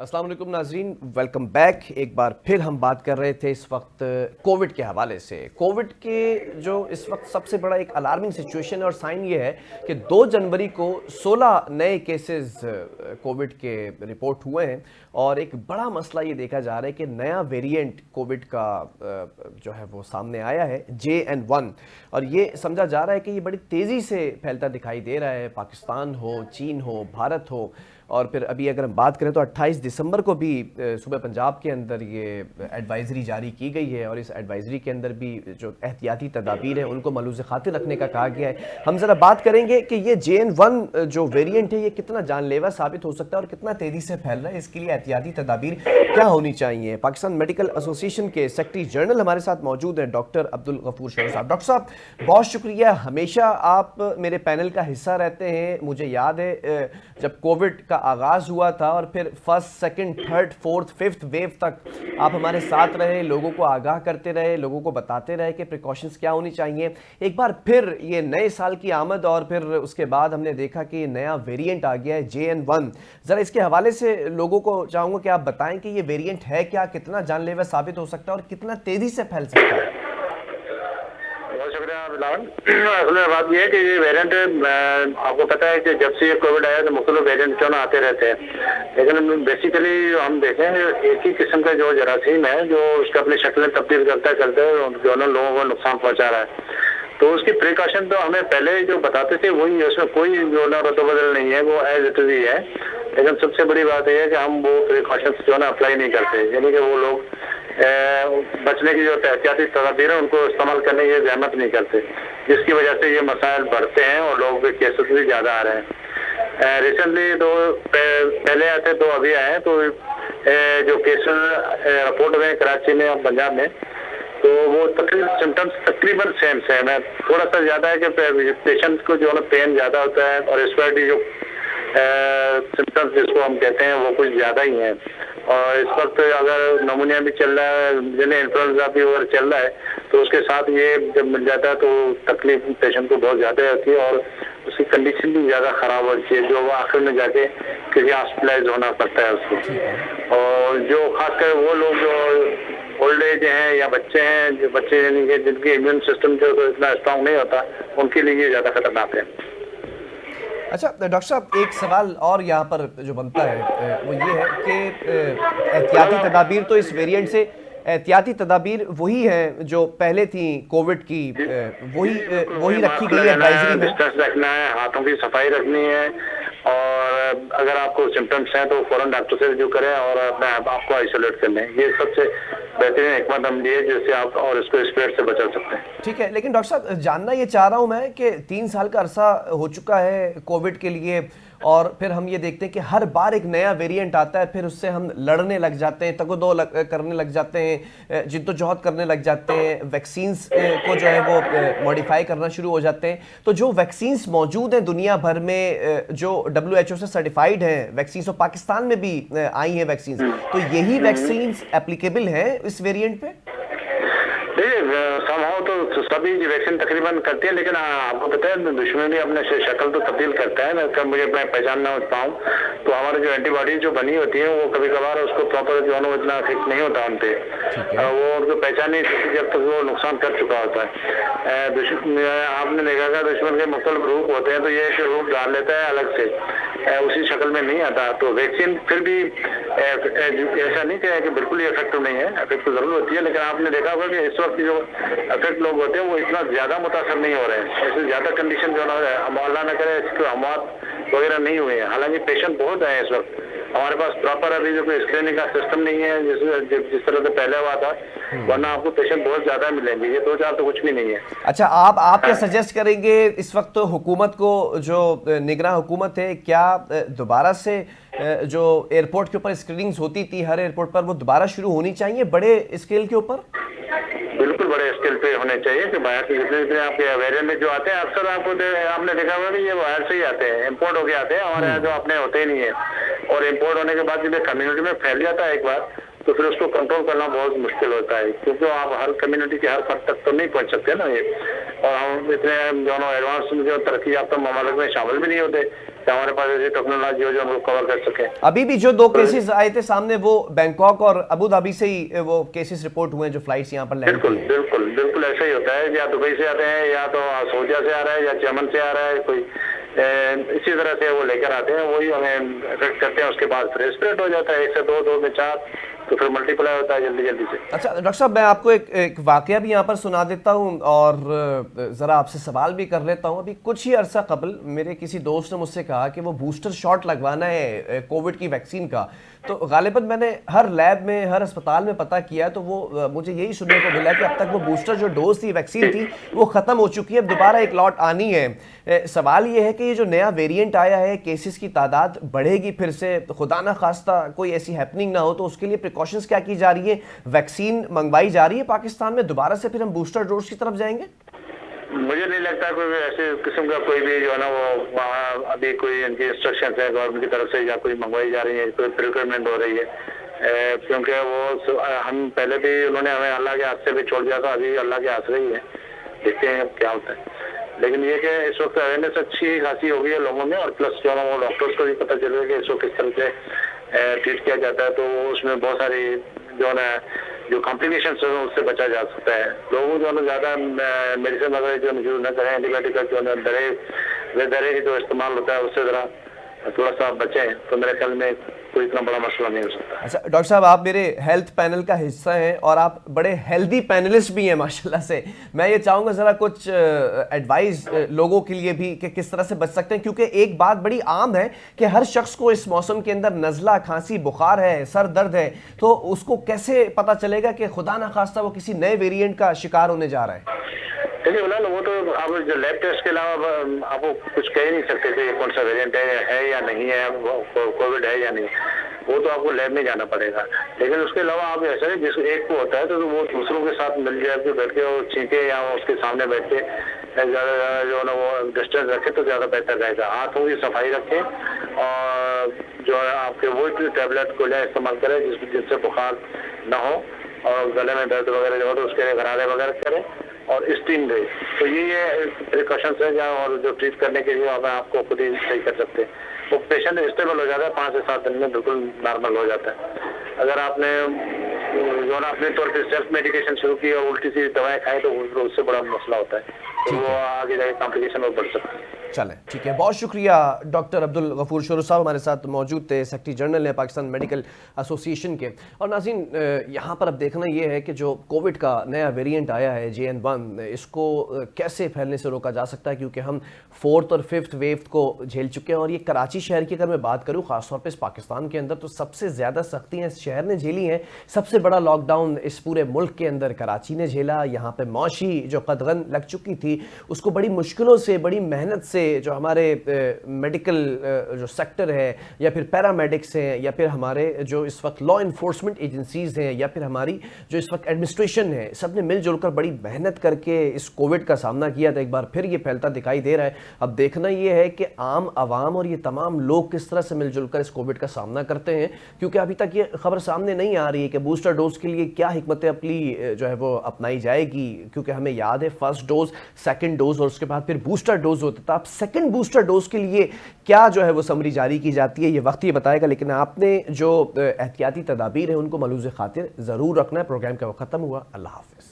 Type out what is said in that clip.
अस्सलाम वालेकुम नाज़रीन, वेलकम बैक। एक बार फिर हम बात कर रहे थे इस वक्त कोविड के हवाले से। कोविड के जो इस वक्त सबसे बड़ा एक अलार्मिंग सिचुएशन है और साइन ये है कि 2 जनवरी को 16 नए केसेस कोविड के रिपोर्ट हुए हैं और एक बड़ा मसला ये देखा जा रहा है कि नया वेरिएंट कोविड का जो है वो सामने आया है JN1 और ये समझा जा रहा है कि ये बड़ी तेज़ी से फैलता दिखाई दे रहा है। पाकिस्तान हो, चीन हो, भारत हो और फिर अभी अगर हम बात करें तो 28 दिसंबर को भी सुबह पंजाब के अंदर ये एडवाइज़री जारी की गई है और इस एडवाइज़री के अंदर भी जो एहतियाती तदाबीर हैं उनको मलूज़ खातिर रखने का कहा गया है। हम ज़रा बात करेंगे कि ये JN1 जो वेरिएंट है ये कितना जानलेवा साबित हो सकता है और कितना तेज़ी से फैल रहा है, इसके लिए एहतियाती तदाबीर क्या होनी चाहिए। पाकिस्तान मेडिकल एसोसिएशन के सेक्रेटरी जनरल हमारे साथ मौजूद हैं डॉक्टर अब्दुल गफूर शरीफ साहब। डॉक्टर साहब बहुत शुक्रिया, हमेशा आप मेरे पैनल का हिस्सा रहते हैं। मुझे याद है जब कोविड का आगाज़ हुआ था और फिर first, second, third, fourth, fifth wave तक आप हमारे साथ रहे, लोगों को आगाह करते रहे, लोगों को बताते रहे कि प्रिकॉशंस क्या होनी चाहिए। एक बार फिर ये नए साल की आमद और फिर उसके बाद हमने देखा कि नया वेरिएंट आ गया है JN1। ज़रा इसके हवाले से लोगों को चाहूँगा कि आप बताएं कि ये वेरिएंट है क्या, कितना जानलेवा साबित हो सकता है और कितना तेज़ी से फैल सकता है। बहुत शुक्रिया बिलावल। असल में बात यह है कि ये वेरिएंट आपको पता है कि जब से ये कोविड आया तो मुख्तलिफ वेरिएंट क्यों ना आते रहते हैं, लेकिन बेसिकली हम देखें एक ही किस्म का जो जरासीम है जो उसका अपनी शक्लें तब्दील करता करते दोनों लोगों को नुकसान पहुंचा रहा है। तो उसकी प्रिकॉशन तो हमें पहले जो बताते थे वही, उसमें कोई जो ना रद्द-बदल नहीं है, वो एज इट इज ही है। लेकिन सबसे बड़ी बात यह है कि हम वो प्रिकॉशंस जो है ना अप्लाई नहीं करते, यानी कि वो लोग बचने की जो एहतियाती तदाबीर है उनको इस्तेमाल करने की जहमत नहीं करते, जिसकी वजह से ये मसाइल बढ़ते हैं और लोगों के केसेस भी ज़्यादा आ रहे हैं। रिसेंटली 2 पहले आए थे, 2 अभी आए हैं। तो जो केसेस रिपोर्ट हुए कराची में और पंजाब में, तो वो सिम्टम्स तकरीबन सेम है। थोड़ा सा ज़्यादा है कि पेशेंट को जो है पेन ज़्यादा होता है और रेस्पिरेटरी जो सिम्टम्स जिसको हम कहते हैं वो कुछ ज़्यादा ही हैं। और इस वक्त अगर नमूनिया भी चल रहा है, जिन्हें इन्फ्लुएंजा भी अगर चल रहा है, तो उसके साथ ये जब मिल जाता है तो तकलीफ पेशेंट को बहुत ज़्यादा होती है और उसकी कंडीशन भी ज़्यादा ख़राब होती है, जो वो आखिर में जाके किसी हॉस्पिटलाइज होना पड़ता है उसको। और जो खासकर वो लोग जो ओल्ड एज हैं या बच्चे हैं, जो बच्चे यानी कि जिनकी इम्यून सिस्टम जो तो इतना स्ट्रांग नहीं होता, उनके लिए ये ज़्यादा खतरनाक है। अच्छा डॉक्टर साहब, एक सवाल और यहाँ पर जो बनता है वो ये है कि एहतियाती तदाबीर तो इस वेरिएंट से एहतियाती तदाबीर वही हैं जो पहले थी कोविड की, वही रखी गई है एडवाइजरी में। डिस्टेंस रखना है, हाथों की सफाई रखनी है और अगर आपको सिम्टम्स हैं तो फौरन डॉक्टर से रजू करें और अपने आपको आइसोलेट कर लें। ये सबसे बेहतरीन हिकमत अमली है जिससे आप और इसको स्प्रेड से बचा सकते हैं। ठीक है, लेकिन डॉक्टर साहब जानना ये चाह रहा हूँ मैं कि 3 साल का अरसा हो चुका है कोविड के लिए और फिर हम ये देखते हैं कि हर बार एक नया वेरिएंट आता है, फिर उससे हम लड़ने लग जाते हैं, तगो-दो करने लग जाते हैं, जिद्दोजहद करने लग जाते हैं, वैक्सीन्स को जो है वो मॉडिफाई करना शुरू हो जाते हैं। तो जो वैक्सीन्स मौजूद हैं दुनिया भर में जो WHO से सर्टिफाइड हैं वैक्सीन्स, और पाकिस्तान में भी आई हैं वैक्सीन्स, तो यही वैक्सीन्स एप्लीकेबल हैं इस वेरिएंट पे? समहाउ तो सभी वैक्सीन तकरीबन करती है, लेकिन आपको पता है दुश्मन भी अपने शक्ल तो तब्दील करता है ना। कब मुझे मैं पहचान ना पाऊँ तो हमारी जो एंटीबॉडी जो बनी होती है वो कभी कभार उसको प्रॉपर जो है ना इतना इफेक्ट नहीं होता उनपे, वो उनको पहचान नहीं सकती जब तक वो नुकसान कर चुका होता है। आपने देखा था दुश्मन के मुख्तलिफ रूप होते हैं, तो ये रूप डाल लेता है अलग से, उसी शक्ल में नहीं आता। तो वैक्सीन फिर भी ऐसा नहीं कहे कि बिल्कुल ही इफेक्टिव नहीं है, इफेक्ट तो जरूर होती है, लेकिन आपने देखा होगा कि इस वक्त जो इफेक्ट लोग होते हैं वो इतना ज्यादा मुतासर नहीं हो रहे हैं। ऐसे ज्यादा कंडीशन जो है अल्लाह न करे इसको अमवात वगैरह नहीं हुए हैं। हालांकि पेशेंट बहुत है इस वक्त हमारे पास, प्रॉपर अभी जो कोई स्क्रीनिंग का सिस्टम नहीं है जिस तरह से पहले हुआ था, वरना आपको पेशेंट बहुत ज्यादा मिलेंगे। ये 2-4 तो कुछ भी नहीं है। अच्छा, आप क्या सजेस्ट करेंगे इस वक्त तो हुकूमत को, जो निगरान हुकूमत है, क्या दोबारा से जो एयरपोर्ट के ऊपर स्क्रीनिंग्स होती थी हर एयरपोर्ट पर वो दोबारा शुरू होनी चाहिए बड़े स्केल के ऊपर? बिल्कुल बड़े स्केल पे होने चाहिए कि बाहर से जितने आपके वेरिएंट में जो आते हैं अक्सर आपने देखा होगा कि ये बाहर से ही आते हैं, इम्पोर्ट होके आते हैं, हमारे यहाँ जो अपने होते ही नहीं है। और इम्पोर्ट होने के बाद जब कम्युनिटी में फैल जाता है एक बार, तो फिर उसको कंट्रोल करना बहुत मुश्किल होता है, क्योंकि आप हर कम्युनिटी के हर फर्द तक तो नहीं पहुंच सकते ना ये। और हम इतने जो एडवांस जो तरक्की याफ्ता ममालिक में शामिल भी नहीं होते, कि हमारे पास ऐसी टेक्नोलॉजी हो जो हमको कवर कर सके। अभी भी जो 2 केसेस आए थे सामने वो बैंकॉक और अबू धाबी से ही वो केसेस रिपोर्ट हुए हैं, जो फ्लाइट्स यहाँ पर लैंड बिल्कुल हुई हैं। बिल्कुल बिल्कुल ऐसा ही होता है, या दुबई से आते हैं या तो सऊदीया से आ रहा है या चमन से आ रहा है कोई, इसी तरह से वो लेकर आते हैं, वही हमें इफेक्ट करते हैं। उसके बाद फिर स्प्रेड हो जाता है 1 से 2, 2 में 4, तो फिर मल्टीप्लाई होता है जल्दी जल्दी से। अच्छा डॉक्टर साहब, मैं आपको एक वाकया भी यहाँ पर सुना देता हूँ और ज़रा आपसे सवाल भी कर लेता हूँ। अभी कुछ ही अरसा कबल मेरे किसी दोस्त ने मुझसे कहा कि वो बूस्टर शॉट लगवाना है कोविड की वैक्सीन का। तो गालिबन मैंने हर लैब में, हर अस्पताल में पता किया, तो वो मुझे यही सुनने को मिला कि अब तक वो बूस्टर जो डोज थी, वैक्सीन थी, वो ख़त्म हो चुकी है, अब दोबारा एक लॉट आनी है। सवाल ये है कि ये जो नया वेरिएंट आया है, केसेस की तादाद बढ़ेगी फिर से, खुदा ना खास्ता कोई ऐसी हैपनिंग ना हो, तो उसके लिए प्रिकॉशंस क्या की जा रही है? वैक्सीन मंगवाई जा रही है पाकिस्तान में, दोबारा से फिर हम बूस्टर डोज की तरफ जाएंगे? मुझे नहीं लगता कोई ऐसे किस्म का कोई भी जो है ना वो वहाँ अभी कोई इनकी इंस्ट्रक्शन है गवर्नमेंट की तरफ से या कोई मंगवाई जा रही है, कोई प्रिक्वायरमेंट हो रही है, क्योंकि वो हम पहले भी उन्होंने हमें अल्लाह के हाथ से भी छोड़ दिया था, अभी अल्लाह के हाथ से ही है, देखते हैं क्या होता है। लेकिन ये कि इस वक्त अवेयरनेस अच्छी खासी हो गई है लोगों में, और प्लस जो है वो डॉक्टर्स को भी पता चल रहा है कि इसको किस तरह से ट्रीट किया जाता है, तो उसमें बहुत सारी जो है ना जो कॉम्प्लिकेशन है उससे बचा जा सकता है। लोगों जो है ज्यादा मेडिसिन वगैरह जो यूज न करें, एंटीबायोटिक का जो दरे ही जो इस्तेमाल होता है उससे जरा थोड़ा सा बचें, तो मेरे ख्याल में कोई इतना बड़ा मसला नहीं हो सकता। अच्छा डॉक्टर साहब, आप मेरे हेल्थ पैनल का हिस्सा हैं और आप बड़े हेल्दी पैनलिस्ट भी हैं माशाल्लाह से। मैं ये चाहूँगा ज़रा कुछ एडवाइस लोगों के लिए भी कि किस तरह से बच सकते हैं, क्योंकि एक बात बड़ी आम है कि हर शख्स को इस मौसम के अंदर नज़ला, खांसी, बुखार है, सर दर्द है, तो उसको कैसे पता चलेगा कि खुदा ना खास्ता वो किसी नए वेरिएंट का शिकार होने जा रहा है? देखिए फिलहाल वो तो आप जो लैब टेस्ट के अलावा आप कुछ कह ही नहीं सकते थे कौन सा वेरिएंट है या नहीं है, कोविड है या नहीं, वो तो आपको लैब में जाना पड़ेगा। लेकिन उसके अलावा आप ऐसा है जिस एक को होता है तो वो दूसरों के साथ मिल जाए के बैठ के वो छींके या उसके सामने बैठ के ज़्यादा जो है ना वो डिस्टेंस रखे तो ज़्यादा बेहतर रहेगा। हाथों की सफाई रखें और जो है आपके वो टैबलेट को इस्तेमाल करें जिससे बुखार ना हो, और गले में दर्द वगैरह जो हो तो उसके लिए गरारे वगैरह करें और स्टीम दे। तो ये प्रिकॉशंस है जहाँ, और जो ट्रीट करने के लिए आपको खुद ही सही कर सकते हैं। वो पेशेंट स्टेबल हो जाता है, 5 से 7 दिन में बिल्कुल नॉर्मल हो जाता है। अगर आपने जो ना अपने तौर पर सेल्फ मेडिकेशन शुरू की और उल्टी सी दवाएं खाएं तो उससे बड़ा मसला होता है, तो वो आगे जाके कॉम्प्लिकेशन और बढ़ सकता है। चलें, ठीक है, बहुत शुक्रिया डॉक्टर अब्दुल गफूर शुरू साहब हमारे साथ मौजूद थे, सेक्रेटरी जनरल है पाकिस्तान मेडिकल एसोसिएशन के। और नाज़रीन, यहाँ पर अब देखना ये है कि जो कोविड का नया वेरिएंट आया है JN1, इसको कैसे फैलने से रोका जा सकता है, क्योंकि हम 4th और 5th वेव को झेल चुके हैं। और ये कराची शहर की अगर मैं बात करूँ ख़ासतौर पर इस पाकिस्तान के अंदर, तो सबसे ज़्यादा सख्तियाँ इस शहर ने झेली हैं। सबसे बड़ा लॉकडाउन इस पूरे मुल्क के अंदर कराची ने झेला। यहाँ पर मौशी जो कदगन लग चुकी थी उसको बड़ी मुश्किलों से, बड़ी मेहनत से जो हमारे मेडिकल जो सेक्टर है, या फिर पैरामेडिक्स हैं, या फिर हमारे जो इस वक्त लॉ इन्फोर्समेंट एजेंसीज़ हैं, या फिर हमारी जो इस वक्त एडमिनिस्ट्रेशन है, सब ने मिलजुल कर बड़ी मेहनत करके इस कोविड का सामना किया था। एक बार फिर ये फैलता दिखाई दे रहा है। अब देखना ये है कि आम आवाम और ये तमाम लोग किस तरह से मिलजुल कर इस कोविड का सामना करते हैं, क्योंकि अभी तक ये खबर सामने नहीं आ रही है कि बूस्टर डोज के लिए क्या हिकमत अमली जो है वो अपनाई जाएगी। क्योंकि हमें याद है फर्स्ट डोज, सेकेंड डोज और उसके बाद फिर बूस्टर डोज होता था। अब सेकेंड बूस्टर डोज के लिए क्या जो है वो समरी जारी की जाती है, ये वक्त ही बताएगा। लेकिन आपने जो एहतियाती तदाबीर है उनको मलूज़ खातिर ज़रूर रखना है। प्रोग्राम का वक्त ख़त्म हुआ। अल्लाह हाफ़िज़।